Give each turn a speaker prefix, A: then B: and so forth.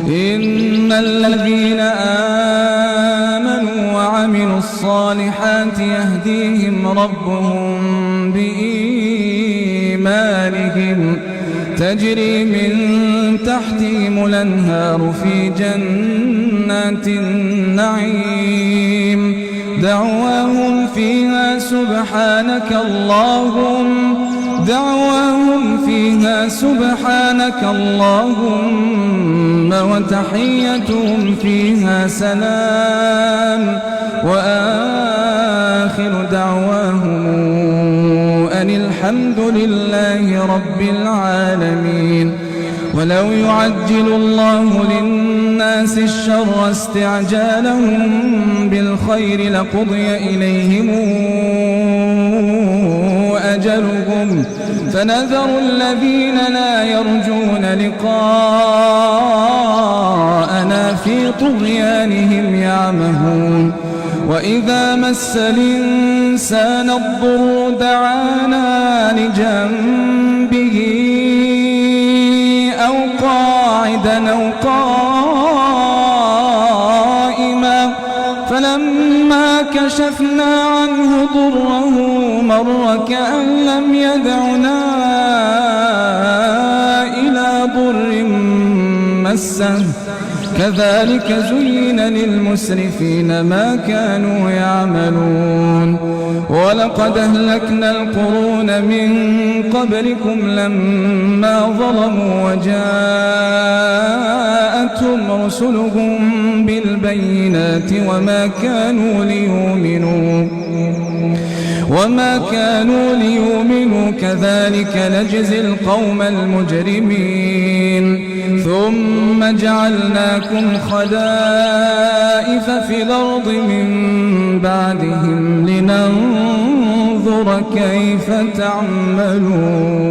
A: إن الذين آمنوا وعملوا الصالحات يهديهم ربهم بإيمانهم تجري من تحتهم الأنهار في جنات النعيم دعواهم فيها سبحانك اللهم وتحيتهم فيها سلام وآخر دعواهم أن الحمد لله رب العالمين. ولو يعجل الله للناس الشر استعجالهم بالخير لقضي إليهم أجلهم فنذر الذين لا يرجون لقاءنا في طغيانهم يعمهون. وإذا مس الإنسان الضر دعانا لجنبه أو قاعدا أو قائما فلما كشفنا عنه ضره مر كأن لم يدعنا إلى ضر مسه كذلك زين للمسرفين ما كانوا يعملون. ولقد أهلكنا القرون من قبلكم لما ظلموا وجاءتهم رسلهم بالبينات وما كانوا ليؤمنوا كذلك نجزي القوم المجرمين. ثم جعلناكم خلائف في الأرض من بعدهم لننظر كيف تعملون.